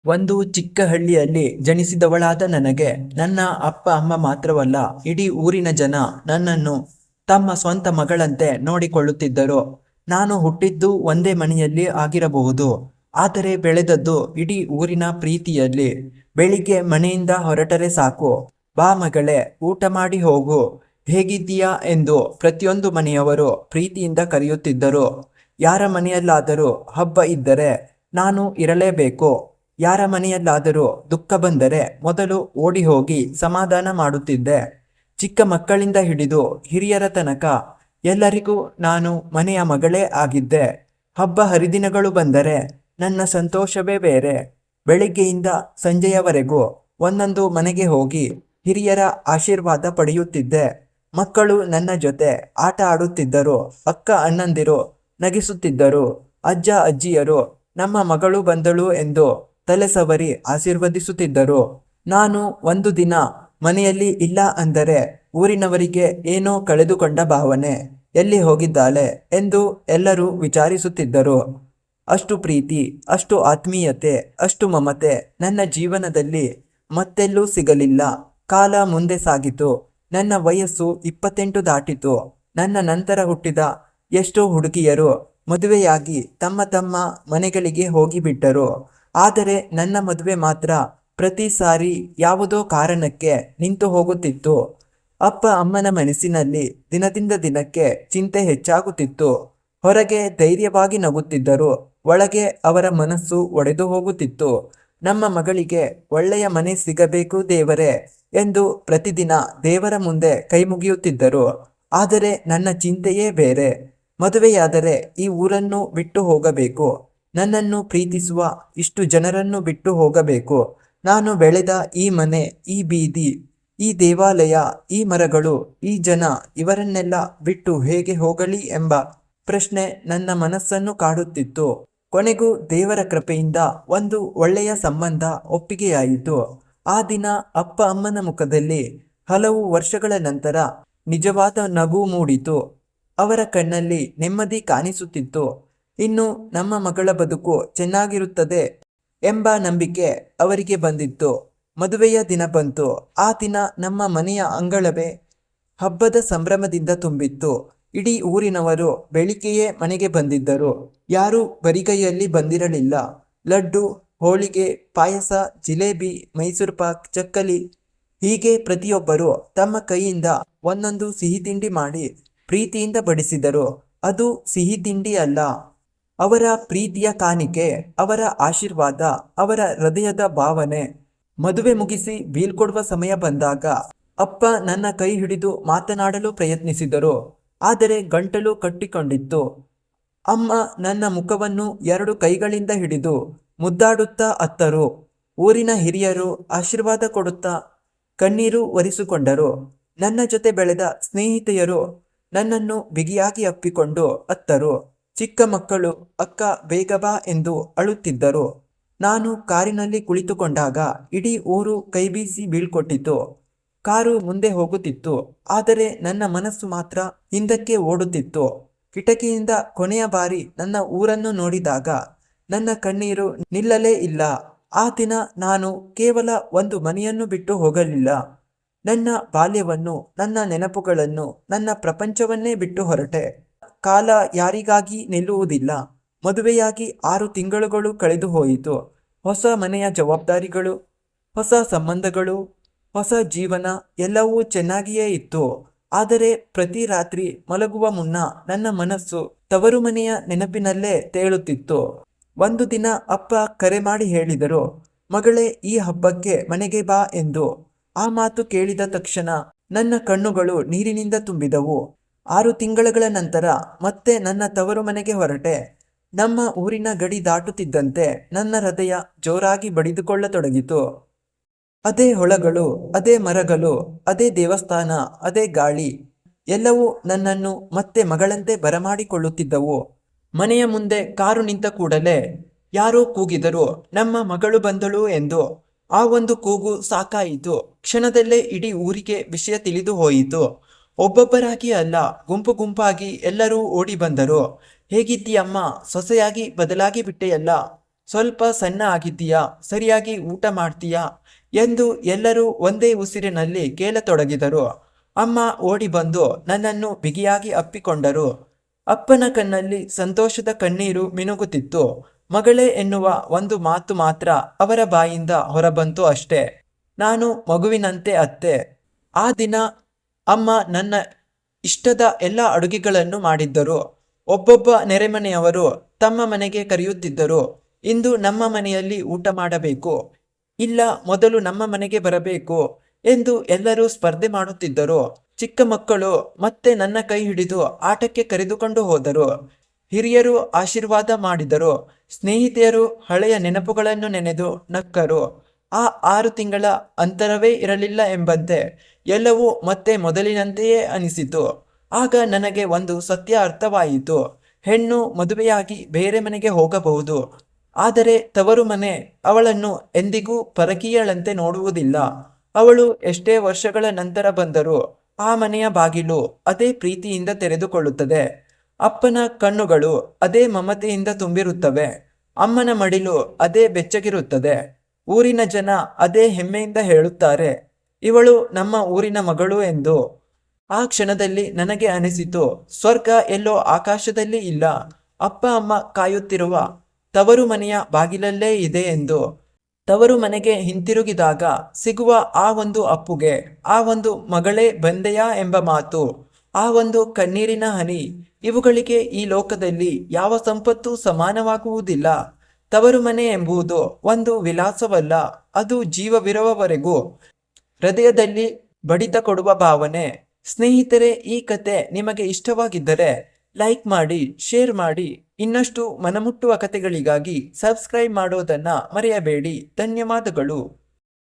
ಒಂದು ಚಿಕ್ಕ ಹಳ್ಳಿಯಲ್ಲಿ ಜನಿಸಿದವಳಾದ ನನಗೆ ನನ್ನ ಅಪ್ಪ ಅಮ್ಮ ಮಾತ್ರವಲ್ಲ, ಇಡೀ ಊರಿನ ಜನ ನನ್ನನ್ನು ತಮ್ಮ ಸ್ವಂತ ಮಗಳಂತೆ ನೋಡಿಕೊಳ್ಳುತ್ತಿದ್ದರು. ನಾನು ಹುಟ್ಟಿದ್ದು ಒಂದೇ ಮನೆಯಲ್ಲಿ ಆಗಿರಬಹುದು, ಆದರೆ ಬೆಳೆದದ್ದು ಇಡೀ ಊರಿನ ಪ್ರೀತಿಯಲ್ಲಿ. ಬೆಳಿಗ್ಗೆ ಮನೆಯಿಂದ ಹೊರಟರೆ ಸಾಕು, ಬಾ ಮಗಳೇ, ಊಟ ಮಾಡಿ ಹೋಗು, ಹೇಗಿದ್ದೀಯಾ ಎಂದು ಪ್ರತಿಯೊಂದು ಮನೆಯವರು ಪ್ರೀತಿಯಿಂದ ಕರೆಯುತ್ತಿದ್ದರು. ಯಾರ ಮನೆಯಲ್ಲಾದರೂ ಹಬ್ಬ ಇದ್ದರೆ ನಾನು ಇರಲೇಬೇಕು. ಯಾರ ಮನೆಯಲ್ಲಾದರೂ ದುಃಖ ಬಂದರೆ ಮೊದಲು ಓಡಿ ಹೋಗಿ ಸಮಾಧಾನ ಮಾಡುತ್ತಿದ್ದೆ. ಚಿಕ್ಕ ಮಕ್ಕಳಿಂದ ಹಿಡಿದು ಹಿರಿಯರ ತನಕ ಎಲ್ಲರಿಗೂ ನಾನು ಮನೆಯ ಮಗಳೇ ಆಗಿದ್ದೆ. ಹಬ್ಬ ಹರಿದಿನಗಳು ಬಂದರೆ ನನ್ನ ಸಂತೋಷವೇ ಬೇರೆ. ಬೆಳಿಗ್ಗೆಯಿಂದ ಸಂಜೆಯವರೆಗೂ ಒಂದೊಂದು ಮನೆಗೆ ಹೋಗಿ ಹಿರಿಯರ ಆಶೀರ್ವಾದ ಪಡೆಯುತ್ತಿದ್ದೆ. ಮಕ್ಕಳು ನನ್ನ ಜೊತೆ ಆಟ ಆಡುತ್ತಿದ್ದರು, ಅಕ್ಕ ಅಣ್ಣಂದಿರು ನಗಿಸುತ್ತಿದ್ದರು, ಅಜ್ಜ ಅಜ್ಜಿಯರು ನಮ್ಮ ಮಗಳು ಬಂದಳು ಎಂದು ತಲೆ ಸವರಿ ಆಶೀರ್ವದಿಸುತ್ತಿದ್ದರು. ನಾನು ಒಂದು ದಿನ ಮನೆಯಲ್ಲಿ ಇಲ್ಲ ಅಂದರೆ ಊರಿನವರಿಗೆ ಏನೋ ಕಳೆದುಕೊಂಡ ಭಾವನೆ, ಎಲ್ಲಿ ಹೋಗಿದ್ದಾಳೆ ಎಂದು ಎಲ್ಲರೂ ವಿಚಾರಿಸುತ್ತಿದ್ದರು. ಅಷ್ಟು ಪ್ರೀತಿ, ಅಷ್ಟು ಆತ್ಮೀಯತೆ, ಅಷ್ಟು ಮಮತೆ ನನ್ನ ಜೀವನದಲ್ಲಿ ಮತ್ತೆಲ್ಲೂ ಸಿಗಲಿಲ್ಲ. ಕಾಲ ಮುಂದೆ ಸಾಗಿತು. ನನ್ನ ವಯಸ್ಸು 28 ದಾಟಿತು. ನನ್ನ ನಂತರ ಹುಟ್ಟಿದ ಎಷ್ಟೋ ಹುಡುಗಿಯರು ಮದುವೆಯಾಗಿ ತಮ್ಮ ತಮ್ಮ ಮನೆಗಳಿಗೆ ಹೋಗಿಬಿಟ್ಟರು. ಆದರೆ ನನ್ನ ಮದುವೆ ಮಾತ್ರ ಪ್ರತಿ ಸಾರಿ ಯಾವುದೋ ಕಾರಣಕ್ಕೆ ನಿಂತು ಹೋಗುತ್ತಿತ್ತು. ಅಪ್ಪ ಅಮ್ಮನ ಮನಸ್ಸಿನಲ್ಲಿ ದಿನದಿಂದ ದಿನಕ್ಕೆ ಚಿಂತೆ ಹೆಚ್ಚಾಗುತ್ತಿತ್ತು. ಹೊರಗೆ ಧೈರ್ಯವಾಗಿ ನಗುತ್ತಿದ್ದರು, ಒಳಗೆ ಅವರ ಮನಸ್ಸು ಒಡೆದು ಹೋಗುತ್ತಿತ್ತು. ನಮ್ಮ ಮಗಳಿಗೆ ಒಳ್ಳೆಯ ಮನೆ ಸಿಗಬೇಕು ದೇವರೇ ಎಂದು ಪ್ರತಿದಿನ ದೇವರ ಮುಂದೆ ಕೈಮುಗಿಯುತ್ತಿದ್ದರು. ಆದರೆ ನನ್ನ ಚಿಂತೆಯೇ ಬೇರೆ. ಮದುವೆಯಾದರೆ ಈ ಊರನ್ನು ಬಿಟ್ಟು ಹೋಗಬೇಕು, ನನ್ನನ್ನು ಪ್ರೀತಿಸುವ ಇಷ್ಟು ಜನರನ್ನು ಬಿಟ್ಟು ಹೋಗಬೇಕು. ನಾನು ಬೆಳೆದ ಈ ಮನೆ, ಈ ಬೀದಿ, ಈ ದೇವಾಲಯ, ಈ ಮರಗಳು, ಈ ಜನ, ಇವರನ್ನೆಲ್ಲ ಬಿಟ್ಟು ಹೇಗೆ ಹೋಗಲಿ ಎಂಬ ಪ್ರಶ್ನೆ ನನ್ನ ಮನಸ್ಸನ್ನು ಕಾಡುತ್ತಿತ್ತು. ಕೊನೆಗೂ ದೇವರ ಕೃಪೆಯಿಂದ ಒಂದು ಒಳ್ಳೆಯ ಸಂಬಂಧ ಒಪ್ಪಿಗೆಯಾಯಿತು. ಆ ದಿನ ಅಪ್ಪ ಅಮ್ಮನ ಮುಖದಲ್ಲಿ ಹಲವು ವರ್ಷಗಳ ನಂತರ ನಿಜವಾದ ನಗು ಮೂಡಿತು. ಅವರ ಕಣ್ಣಲ್ಲಿ ನೆಮ್ಮದಿ ಕಾಣಿಸುತ್ತಿತ್ತು. ಇನ್ನು ನಮ್ಮ ಮಗಳ ಬದುಕು ಚೆನ್ನಾಗಿರುತ್ತದೆ ಎಂಬ ನಂಬಿಕೆ ಅವರಿಗೆ ಬಂದಿತ್ತು. ಮದುವೆಯ ದಿನ ಬಂತು. ಆ ದಿನ ನಮ್ಮ ಮನೆಯ ಅಂಗಳವೇ ಹಬ್ಬದ ಸಂಭ್ರಮದಿಂದ ತುಂಬಿತ್ತು. ಇಡೀ ಊರಿನವರು ಬೆಳಿಗ್ಗೆಯೇ ಮನೆಗೆ ಬಂದಿದ್ದರು. ಯಾರೂ ಬರಿಗೈಯಲ್ಲಿ ಬಂದಿರಲಿಲ್ಲ. ಲಡ್ಡು, ಹೋಳಿಗೆ, ಪಾಯಸ, ಜಿಲೇಬಿ, ಮೈಸೂರು ಪಾಕ್, ಚಕ್ಕಲಿ, ಹೀಗೆ ಪ್ರತಿಯೊಬ್ಬರು ತಮ್ಮ ಕೈಯಿಂದ ಒಂದೊಂದು ಸಿಹಿ ತಿಂಡಿ ಮಾಡಿ ಪ್ರೀತಿಯಿಂದ ಬಡಿಸಿದರು. ಅದು ಸಿಹಿ ತಿಂಡಿ ಅಲ್ಲ, ಅವರ ಪ್ರೀತಿಯ ಕಾಣಿಕೆ, ಅವರ ಆಶೀರ್ವಾದ, ಅವರ ಹೃದಯದ ಭಾವನೆ. ಮದುವೆ ಮುಗಿಸಿ ಬೀಳ್ಕೊಡುವ ಸಮಯ ಬಂದಾಗ ಅಪ್ಪ ನನ್ನ ಕೈ ಹಿಡಿದು ಮಾತನಾಡಲು ಪ್ರಯತ್ನಿಸಿದರು, ಆದರೆ ಗಂಟಲು ಕಟ್ಟಿಕೊಂಡಿತ್ತು. ಅಮ್ಮ ನನ್ನ ಮುಖವನ್ನು 2 ಕೈಗಳಿಂದ ಹಿಡಿದು ಮುದ್ದಾಡುತ್ತಾ ಅತ್ತರು. ಊರಿನ ಹಿರಿಯರು ಆಶೀರ್ವಾದ ಕೊಡುತ್ತಾ ಕಣ್ಣೀರು ಒರೆಸಿಕೊಂಡರು. ನನ್ನ ಜೊತೆ ಬೆಳೆದ ಸ್ನೇಹಿತೆಯರು ನನ್ನನ್ನು ಬಿಗಿಯಾಗಿ ಅಪ್ಪಿಕೊಂಡು ಅತ್ತರು. ಚಿಕ್ಕ ಮಕ್ಕಳು ಅಕ್ಕ ಬೇಗ ಬಾ ಎಂದು ಅಳುತ್ತಿದ್ದರು. ನಾನು ಕಾರಿನಲ್ಲಿ ಕುಳಿತುಕೊಂಡಾಗ ಇಡೀ ಊರು ಕೈಬೀಸಿ ಬೀಳ್ಕೊಟ್ಟಿತು. ಕಾರು ಮುಂದೆ ಹೋಗುತ್ತಿತ್ತು, ಆದರೆ ನನ್ನ ಮನಸ್ಸು ಮಾತ್ರ ಹಿಂದಕ್ಕೆ ಓಡುತ್ತಿತ್ತು. ಕಿಟಕಿಯಿಂದ ಕೊನೆಯ ಬಾರಿ ನನ್ನ ಊರನ್ನು ನೋಡಿದಾಗ ನನ್ನ ಕಣ್ಣೀರು ನಿಲ್ಲಲೇ ಇಲ್ಲ. ಆ ದಿನ ನಾನು ಕೇವಲ ಒಂದು ಮನೆಯನ್ನು ಬಿಟ್ಟು ಹೋಗಲಿಲ್ಲ, ನನ್ನ ಬಾಲ್ಯವನ್ನು, ನನ್ನ ನೆನಪುಗಳನ್ನು, ನನ್ನ ಪ್ರಪಂಚವನ್ನೇ ಬಿಟ್ಟು ಹೊರಟೆ. ಕಾಲ ಯಾರಿಗಾಗಿ ನಿಲ್ಲುವುದಿಲ್ಲ. ಮದುವೆಯಾಗಿ 6 ತಿಂಗಳುಗಳು ಕಳೆದು ಹೋಯಿತು. ಹೊಸ ಮನೆಯ ಜವಾಬ್ದಾರಿಗಳು, ಹೊಸ ಸಂಬಂಧಗಳು, ಹೊಸ ಜೀವನ, ಎಲ್ಲವೂ ಚೆನ್ನಾಗಿಯೇ ಇತ್ತು. ಆದರೆ ಪ್ರತಿ ರಾತ್ರಿ ಮಲಗುವ ಮುನ್ನ ನನ್ನ ಮನಸ್ಸು ತವರು ಮನೆಯ ನೆನಪಿನಲ್ಲೇ ತೇಳುತ್ತಿತ್ತು. ಒಂದು ದಿನ ಅಪ್ಪ ಕರೆ ಮಾಡಿ ಹೇಳಿದರು, ಮಗಳೇ, ಈ ಹಬ್ಬಕ್ಕೆ ಮನೆಗೆ ಬಾ ಎಂದು. ಆ ಮಾತು ಕೇಳಿದ ತಕ್ಷಣ ನನ್ನ ಕಣ್ಣುಗಳು ನೀರಿನಿಂದ ತುಂಬಿದವು. 6 ತಿಂಗಳ ನಂತರ ಮತ್ತೆ ನನ್ನ ತವರು ಮನೆಗೆ ಹೊರಟೆ. ನಮ್ಮ ಊರಿನ ಗಡಿ ದಾಟುತ್ತಿದ್ದಂತೆ ನನ್ನ ಹೃದಯ ಜೋರಾಗಿ ಬಡಿದುಕೊಳ್ಳತೊಡಗಿತು. ಅದೇ ಹೊಳಗಳು, ಅದೇ ಮರಗಳು, ಅದೇ ದೇವಸ್ಥಾನ, ಅದೇ ಗಾಳಿ, ಎಲ್ಲವೂ ನನ್ನನ್ನು ಮತ್ತೆ ಮಗಳಂತೆ ಬರಮಾಡಿಕೊಳ್ಳುತ್ತಿದ್ದವು. ಮನೆಯ ಮುಂದೆ ಕಾರು ನಿಂತ ಕೂಡಲೇ ಯಾರೋ ಕೂಗಿದರು, ನಮ್ಮ ಮಗಳು ಬಂದಳು ಎಂದು. ಆ ಒಂದು ಕೂಗು ಸಾಕಾಯಿತು. ಕ್ಷಣದಲ್ಲೇ ಇಡೀ ಊರಿಗೆ ವಿಷಯ ತಿಳಿದು ಹೋಯಿತು. ಒಬ್ಬೊಬ್ಬರಾಗಿ ಅಲ್ಲ, ಗುಂಪು ಗುಂಪಾಗಿ ಎಲ್ಲರೂ ಓಡಿ ಬಂದರು. ಹೇಗಿದ್ದೀಯಮ್ಮ, ಸೊಸೆಯಾಗಿ ಬದಲಾಗಿ ಬಿಟ್ಟೆಯಲ್ಲ, ಸ್ವಲ್ಪ ಸಣ್ಣ ಆಗಿದ್ದೀಯಾ, ಸರಿಯಾಗಿ ಊಟ ಮಾಡ್ತೀಯಾ ಎಂದು ಎಲ್ಲರೂ ಒಂದೇ ಉಸಿರಿನಲ್ಲಿ ಕೇಳತೊಡಗಿದರು. ಅಮ್ಮ ಓಡಿ ಬಂದು ನನ್ನನ್ನು ಬಿಗಿಯಾಗಿ ಅಪ್ಪಿಕೊಂಡರು. ಅಪ್ಪನ ಕಣ್ಣಲ್ಲಿ ಸಂತೋಷದ ಕಣ್ಣೀರು ಮಿನುಗುತ್ತಿತ್ತು. ಮಗಳೇ ಎನ್ನುವ ಒಂದು ಮಾತು ಮಾತ್ರ ಅವರ ಬಾಯಿಂದ ಹೊರಬಂತು ಅಷ್ಟೇ. ನಾನು ಮಗುವಿನಂತೆ ಅತ್ತೆ. ಆ ದಿನ ಅಮ್ಮ ನನ್ನ ಇಷ್ಟದ ಎಲ್ಲ ಅಡುಗೆಗಳನ್ನು ಮಾಡಿದ್ದರು. ಒಬ್ಬೊಬ್ಬ ನೆರೆಮನೆಯವರು ತಮ್ಮ ಮನೆಗೆ ಕರೆಯುತ್ತಿದ್ದರು. ಇಂದು ನಮ್ಮ ಮನೆಯಲ್ಲಿ ಊಟ ಮಾಡಬೇಕು, ಇಲ್ಲ ಮೊದಲು ನಮ್ಮ ಮನೆಗೆ ಬರಬೇಕು ಎಂದು ಎಲ್ಲರೂ ಸ್ಪರ್ಧೆ ಮಾಡುತ್ತಿದ್ದರು. ಚಿಕ್ಕ ಮಕ್ಕಳು ಮತ್ತೆ ನನ್ನ ಕೈ ಹಿಡಿದು ಆಟಕ್ಕೆ ಕರೆದುಕೊಂಡು ಹೋದರು. ಹಿರಿಯರು ಆಶೀರ್ವಾದ ಮಾಡಿದರು. ಸ್ನೇಹಿತೆಯರು ಹಳೆಯ ನೆನಪುಗಳನ್ನು ನೆನೆದು ನಕ್ಕರು. ಆ 6 ತಿಂಗಳ ಅಂತರವೇ ಇರಲಿಲ್ಲ ಎಂಬಂತೆ ಎಲ್ಲವೂ ಮತ್ತೆ ಮೊದಲಿನಂತೆಯೇ ಅನಿಸಿತು. ಆಗ ನನಗೆ ಒಂದು ಸತ್ಯ ಅರ್ಥವಾಯಿತು. ಹೆಣ್ಣು ಮದುವೆಯಾಗಿ ಬೇರೆ ಮನೆಗೆ ಹೋಗಬಹುದು, ಆದರೆ ತವರು ಮನೆ ಅವಳನ್ನು ಎಂದಿಗೂ ಪರಕೀಯಳಂತೆ ನೋಡುವುದಿಲ್ಲ. ಅವಳು ಎಷ್ಟೇ ವರ್ಷಗಳ ನಂತರ ಬಂದರೂ ಆ ಮನೆಯ ಬಾಗಿಲು ಅದೇ ಪ್ರೀತಿಯಿಂದ ತೆರೆದುಕೊಳ್ಳುತ್ತದೆ. ಅಪ್ಪನ ಕಣ್ಣುಗಳು ಅದೇ ಮಮತೆಯಿಂದ ತುಂಬಿರುತ್ತವೆ. ಅಮ್ಮನ ಮಡಿಲು ಅದೇ ಬೆಚ್ಚಗಿರುತ್ತದೆ. ಊರಿನ ಜನ ಅದೇ ಹೆಮ್ಮೆಯಿಂದ ಹೇಳುತ್ತಾರೆ, ಇವಳು ನಮ್ಮ ಊರಿನ ಮಗಳು ಎಂದು. ಆ ಕ್ಷಣದಲ್ಲಿ ನನಗೆ ಅನಿಸಿತು, ಸ್ವರ್ಗ ಎಲ್ಲೋ ಆಕಾಶದಲ್ಲಿ ಇಲ್ಲ, ಅಪ್ಪ ಅಮ್ಮ ಕಾಯುತ್ತಿರುವ ತವರು ಮನೆಯ ಬಾಗಿಲಲ್ಲೇ ಇದೆ ಎಂದು. ತವರು ಮನೆಗೆ ಹಿಂತಿರುಗಿದಾಗ ಸಿಗುವ ಆ ಒಂದು ಅಪ್ಪುಗೆ, ಆ ಒಂದು ಮಗಳೇ ಬಂದೆಯಾ ಎಂಬ ಮಾತು, ಆ ಒಂದು ಕಣ್ಣೀರಿನ ಹನಿ, ಇವುಗಳಿಗೆ ಈ ಲೋಕದಲ್ಲಿ ಯಾವ ಸಂಪತ್ತು ಸಮಾನವಾಗುವುದಿಲ್ಲ. ತವರು ಮನೆ ಎಂಬುದು ಒಂದು ವಿಲಾಸವಲ್ಲ, ಅದು ಜೀವವಿರುವವರೆಗೂ ಹೃದಯದಲ್ಲಿ ಬಡಿತ ಕೊಡುವ ಭಾವನೆ. ಸ್ನೇಹಿತರೆ, ಈ ಕತೆ ನಿಮಗೆ ಇಷ್ಟವಾಗಿದ್ದರೆ ಲೈಕ್ ಮಾಡಿ, ಶೇರ್ ಮಾಡಿ. ಇನ್ನಷ್ಟು ಮನಮುಟ್ಟುವ ಕತೆಗಳಿಗಾಗಿ ಸಬ್ಸ್ಕ್ರೈಬ್ ಮಾಡೋದನ್ನ ಮರೆಯಬೇಡಿ. ಧನ್ಯವಾದಗಳು.